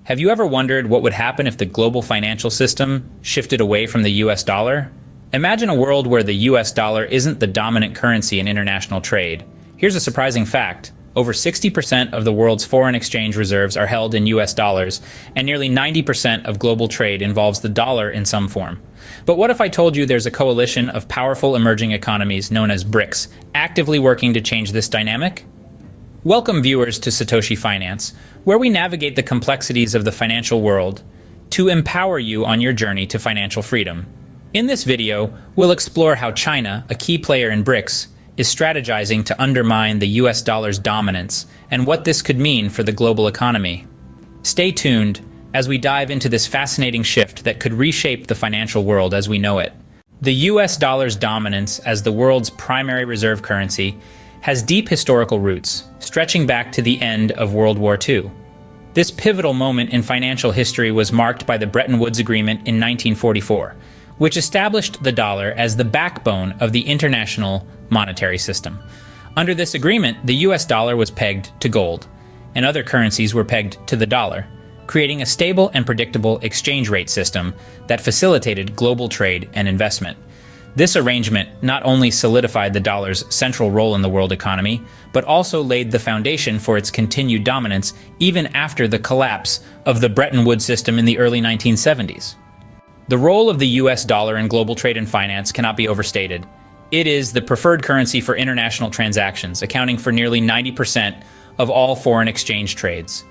Have you ever wondered what would happen if the global financial system shifted away from the US dollar? Imagine a world where the US dollar isn't the dominant currency in international trade. Here's a surprising fact. Over 60% of the world's foreign exchange reserves are held in US dollars, and nearly 90% of global trade involves the dollar in some form. But what if I told you there's a coalition of powerful emerging economies known as BRICS, actively working to change this dynamic? Welcome viewers to Satoshi Finance, where we navigate the complexities of the financial world to empower you on your journey to financial freedom. In this video, we'll explore how China, a key player in BRICS, is strategizing to undermine the US dollar's dominance and what this could mean for the global economy. Stay tuned as we dive into this fascinating shift that could reshape the financial world as we know it. The US dollar's dominance as the world's primary reserve currency has deep historical roots, stretching back to the end of World War II. This pivotal moment in financial history was marked by the Bretton Woods Agreement in 1944, which established the dollar as the backbone of the international monetary system. Under this agreement, the US dollar was pegged to gold, and other currencies were pegged to the dollar, creating a stable and predictable exchange rate system that facilitated global trade and investment. This arrangement not only solidified the dollar's central role in the world economy, but also laid the foundation for its continued dominance even after the collapse of the Bretton Woods system in the early 1970s. The role of the US dollar in global trade and finance cannot be overstated. It is the preferred currency for international transactions, accounting for nearly 90% of all foreign exchange trades.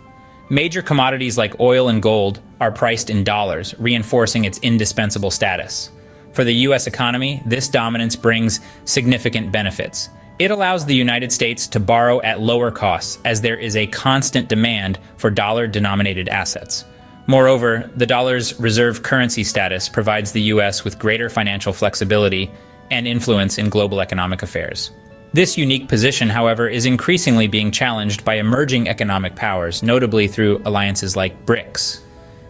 Major commodities like oil and gold are priced in dollars, reinforcing its indispensable status. For the US economy, this dominance brings significant benefits. It allows the United States to borrow at lower costs as there is a constant demand for dollar-denominated assets. Moreover, the dollar's reserve currency status provides the US with greater financial flexibility and influence in global economic affairs. This unique position, however, is increasingly being challenged by emerging economic powers, notably through alliances like BRICS,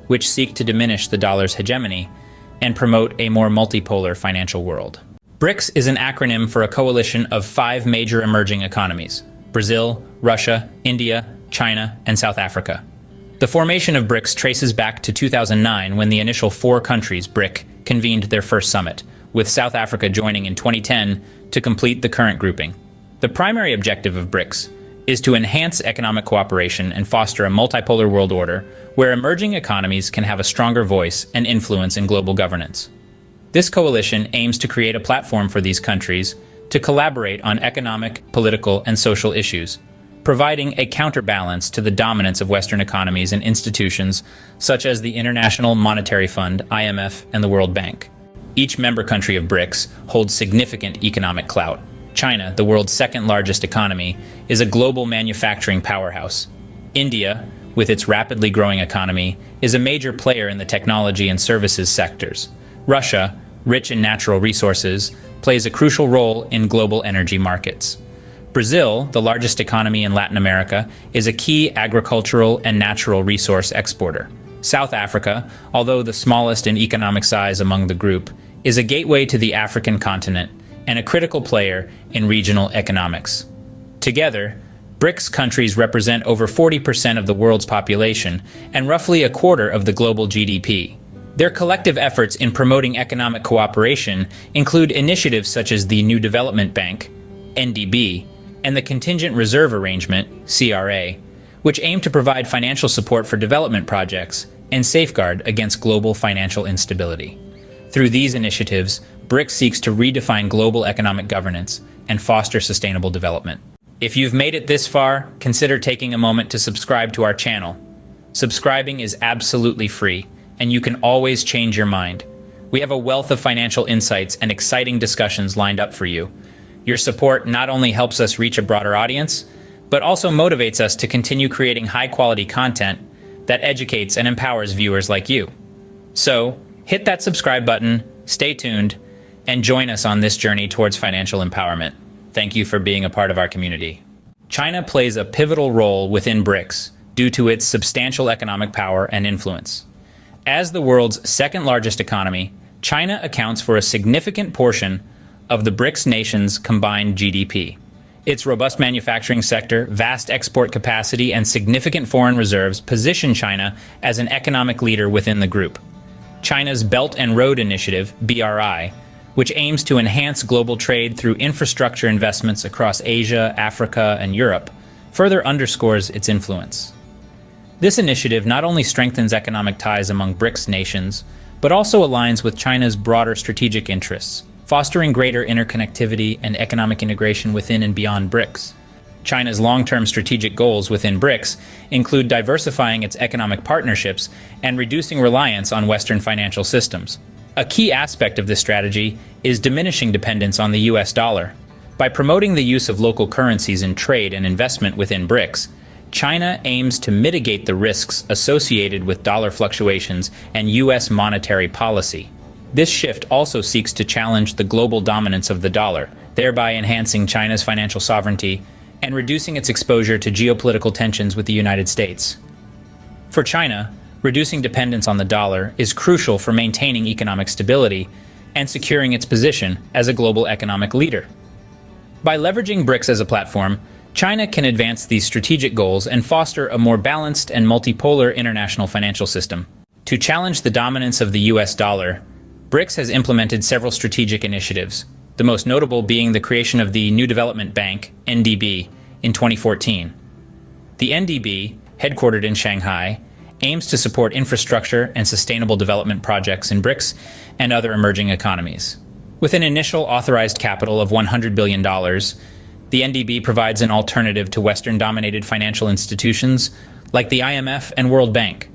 which seek to diminish the dollar's hegemony and promote a more multipolar financial world. BRICS is an acronym for a coalition of 5 major emerging economies: Brazil, Russia, India, China, and South Africa. The formation of BRICS traces back to 2009 when the initial 4 countries, BRIC, convened their first summit, with South Africa joining in 2010 to complete the current grouping. The primary objective of BRICS is to enhance economic cooperation and foster a multipolar world order where emerging economies can have a stronger voice and influence in global governance. This coalition aims to create a platform for these countries to collaborate on economic, political, and social issues, providing a counterbalance to the dominance of Western economies and institutions such as the International Monetary Fund, IMF, and the World Bank. Each member country of BRICS holds significant economic clout. China, the world's second-largest economy, is a global manufacturing powerhouse. India, with its rapidly growing economy, is a major player in the technology and services sectors. Russia, rich in natural resources, plays a crucial role in global energy markets. Brazil, the largest economy in Latin America, is a key agricultural and natural resource exporter. South Africa, although the smallest in economic size among the group, is a gateway to the African continent and a critical player in regional economics. Together, BRICS countries represent over 40% of the world's population and roughly a quarter of the global GDP. Their collective efforts in promoting economic cooperation include initiatives such as the New Development Bank, NDB, and the Contingent Reserve Arrangement, CRA, which aim to provide financial support for development projects and safeguard against global financial instability. Through these initiatives, BRICS seeks to redefine global economic governance and foster sustainable development. If you've made it this far, consider taking a moment to subscribe to our channel. Subscribing is absolutely free, and you can always change your mind. We have a wealth of financial insights and exciting discussions lined up for you. Your support not only helps us reach a broader audience, but also motivates us to continue creating high-quality content that educates and empowers viewers like you. So, hit that subscribe button, stay tuned, and join us on this journey towards financial empowerment. Thank you for being a part of our community. China plays a pivotal role within BRICS due to its substantial economic power and influence. As the world's second-largest economy, China accounts for a significant portion of the BRICS nations' combined GDP. Its robust manufacturing sector, vast export capacity, and significant foreign reserves position China as an economic leader within the group. China's Belt and Road Initiative, BRI, which aims to enhance global trade through infrastructure investments across Asia, Africa, and Europe, further underscores its influence. This initiative not only strengthens economic ties among BRICS nations, but also aligns with China's broader strategic interests, fostering greater interconnectivity and economic integration within and beyond BRICS. China's long-term strategic goals within BRICS include diversifying its economic partnerships and reducing reliance on Western financial systems. A key aspect of this strategy is diminishing dependence on the US dollar. By promoting the use of local currencies in trade and investment within BRICS, China aims to mitigate the risks associated with dollar fluctuations and US monetary policy. This shift also seeks to challenge the global dominance of the dollar, thereby enhancing China's financial sovereignty and reducing its exposure to geopolitical tensions with the United States. For China, reducing dependence on the dollar is crucial for maintaining economic stability and securing its position as a global economic leader. By leveraging BRICS as a platform, China can advance these strategic goals and foster a more balanced and multipolar international financial system. To challenge the dominance of the US dollar, BRICS has implemented several strategic initiatives, the most notable being the creation of the New Development Bank, NDB, in 2014. The NDB, headquartered in Shanghai, aims to support infrastructure and sustainable development projects in BRICS and other emerging economies. With an initial authorized capital of $100 billion, the NDB provides an alternative to Western-dominated financial institutions like the IMF and World Bank.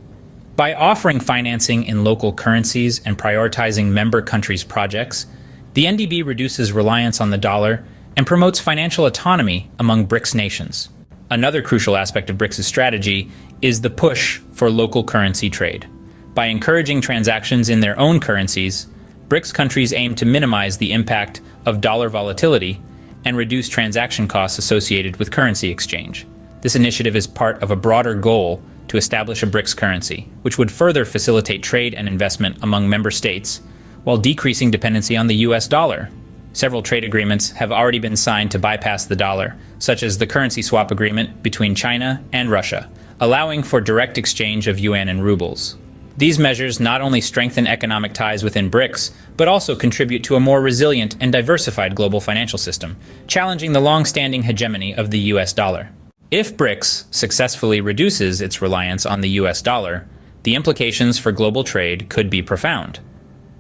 By offering financing in local currencies and prioritizing member countries' projects, the NDB reduces reliance on the dollar and promotes financial autonomy among BRICS nations. Another crucial aspect of BRICS' strategy is the push for local currency trade. By encouraging transactions in their own currencies, BRICS countries aim to minimize the impact of dollar volatility and reduce transaction costs associated with currency exchange. This initiative is part of a broader goal to establish a BRICS currency, which would further facilitate trade and investment among member states, while decreasing dependency on the US dollar. Several trade agreements have already been signed to bypass the dollar, such as the currency swap agreement between China and Russia, allowing for direct exchange of yuan and rubles. These measures not only strengthen economic ties within BRICS, but also contribute to a more resilient and diversified global financial system, challenging the long-standing hegemony of the US dollar. If BRICS successfully reduces its reliance on the US dollar, the implications for global trade could be profound.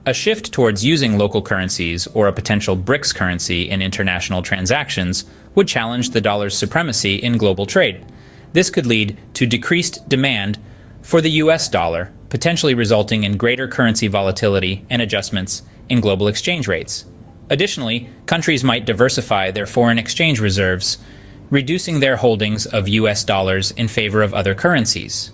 A shift towards using local currencies or a potential BRICS currency in international transactions would challenge the dollar's supremacy in global trade. This could lead to decreased demand for the US dollar, potentially resulting in greater currency volatility and adjustments in global exchange rates. Additionally, countries might diversify their foreign exchange reserves, reducing their holdings of US dollars in favor of other currencies.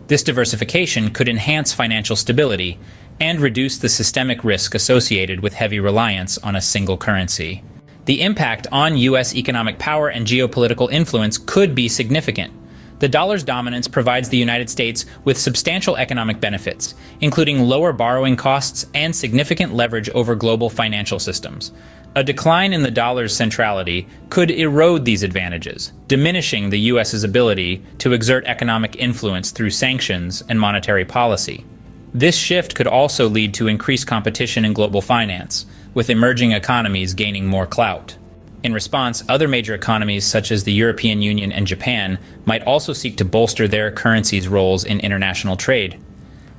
This diversification could enhance financial stability and reduce the systemic risk associated with heavy reliance on a single currency. The impact on US economic power and geopolitical influence could be significant. The dollar's dominance provides the United States with substantial economic benefits, including lower borrowing costs and significant leverage over global financial systems. A decline in the dollar's centrality could erode these advantages, diminishing the U.S.'s ability to exert economic influence through sanctions and monetary policy. This shift could also lead to increased competition in global finance, with emerging economies gaining more clout. In response, other major economies such as the European Union and Japan might also seek to bolster their currencies' roles in international trade.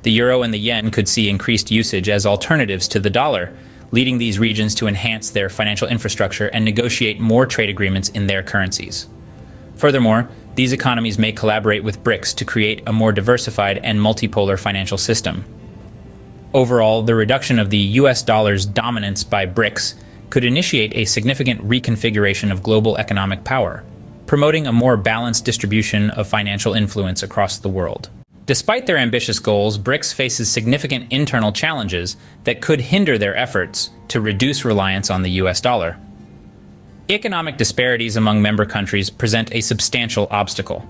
The euro and the yen could see increased usage as alternatives to the dollar, leading these regions to enhance their financial infrastructure and negotiate more trade agreements in their currencies. Furthermore, these economies may collaborate with BRICS to create a more diversified and multipolar financial system. Overall, the reduction of the US dollar's dominance by BRICS could initiate a significant reconfiguration of global economic power, promoting a more balanced distribution of financial influence across the world. Despite their ambitious goals, BRICS faces significant internal challenges that could hinder their efforts to reduce reliance on the US dollar. Economic disparities among member countries present a substantial obstacle.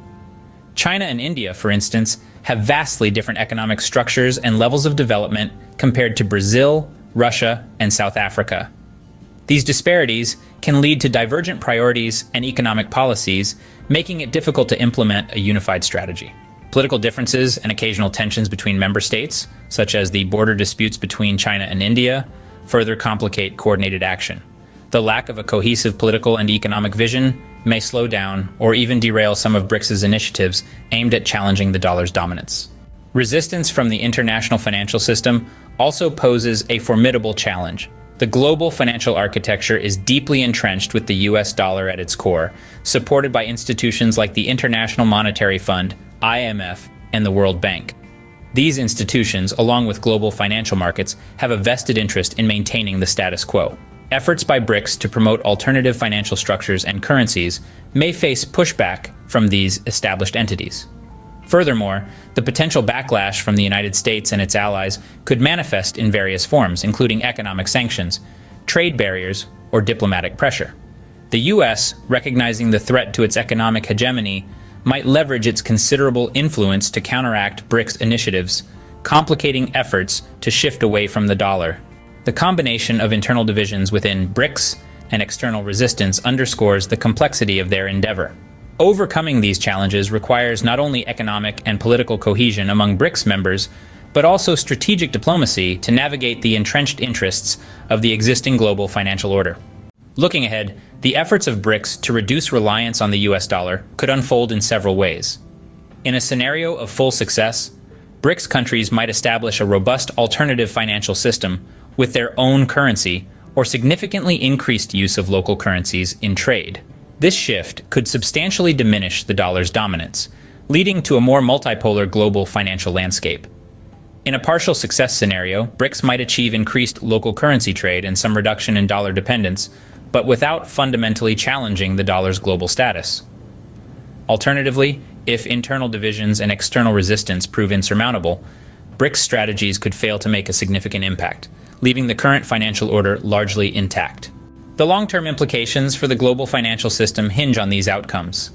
China and India, for instance, have vastly different economic structures and levels of development compared to Brazil, Russia, and South Africa. These disparities can lead to divergent priorities and economic policies, making it difficult to implement a unified strategy. Political differences and occasional tensions between member states, such as the border disputes between China and India, further complicate coordinated action. The lack of a cohesive political and economic vision may slow down or even derail some of BRICS' initiatives aimed at challenging the dollar's dominance. Resistance from the international financial system also poses a formidable challenge. The global financial architecture is deeply entrenched with the US dollar at its core, supported by institutions like the International Monetary Fund, IMF, and the World Bank. These institutions, along with global financial markets, have a vested interest in maintaining the status quo. Efforts by BRICS to promote alternative financial structures and currencies may face pushback from these established entities. Furthermore, the potential backlash from the United States and its allies could manifest in various forms, including economic sanctions, trade barriers, or diplomatic pressure. The US, recognizing the threat to its economic hegemony, might leverage its considerable influence to counteract BRICS initiatives, complicating efforts to shift away from the dollar. The combination of internal divisions within BRICS and external resistance underscores the complexity of their endeavor. Overcoming these challenges requires not only economic and political cohesion among BRICS members, but also strategic diplomacy to navigate the entrenched interests of the existing global financial order. Looking ahead, the efforts of BRICS to reduce reliance on the US dollar could unfold in several ways. In a scenario of full success, BRICS countries might establish a robust alternative financial system with their own currency or significantly increased use of local currencies in trade. This shift could substantially diminish the dollar's dominance, leading to a more multipolar global financial landscape. In a partial success scenario, BRICS might achieve increased local currency trade and some reduction in dollar dependence, but without fundamentally challenging the dollar's global status. Alternatively, if internal divisions and external resistance prove insurmountable, BRICS strategies could fail to make a significant impact, leaving the current financial order largely intact. The long-term implications for the global financial system hinge on these outcomes.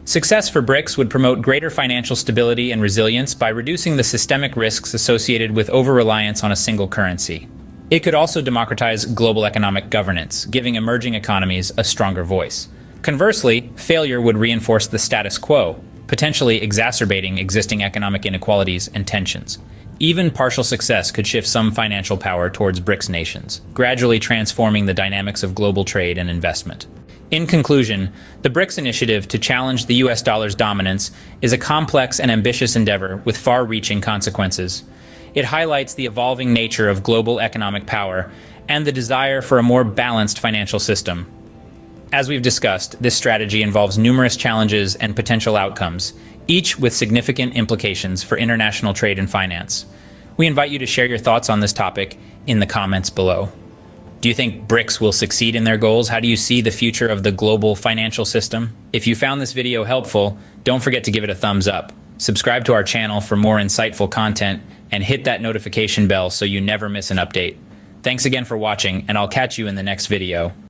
Success for BRICS would promote greater financial stability and resilience by reducing the systemic risks associated with over-reliance on a single currency. It could also democratize global economic governance, giving emerging economies a stronger voice. Conversely, failure would reinforce the status quo, potentially exacerbating existing economic inequalities and tensions. Even partial success could shift some financial power towards BRICS nations, gradually transforming the dynamics of global trade and investment. In conclusion, the BRICS initiative to challenge the US dollar's dominance is a complex and ambitious endeavor with far-reaching consequences. It highlights the evolving nature of global economic power and the desire for a more balanced financial system. As we've discussed, this strategy involves numerous challenges and potential outcomes, each with significant implications for international trade and finance. We invite you to share your thoughts on this topic in the comments below. Do you think BRICS will succeed in their goals? How do you see the future of the global financial system? If you found this video helpful, don't forget to give it a thumbs up. Subscribe to our channel for more insightful content and hit that notification bell so you never miss an update. Thanks again for watching, and I'll catch you in the next video.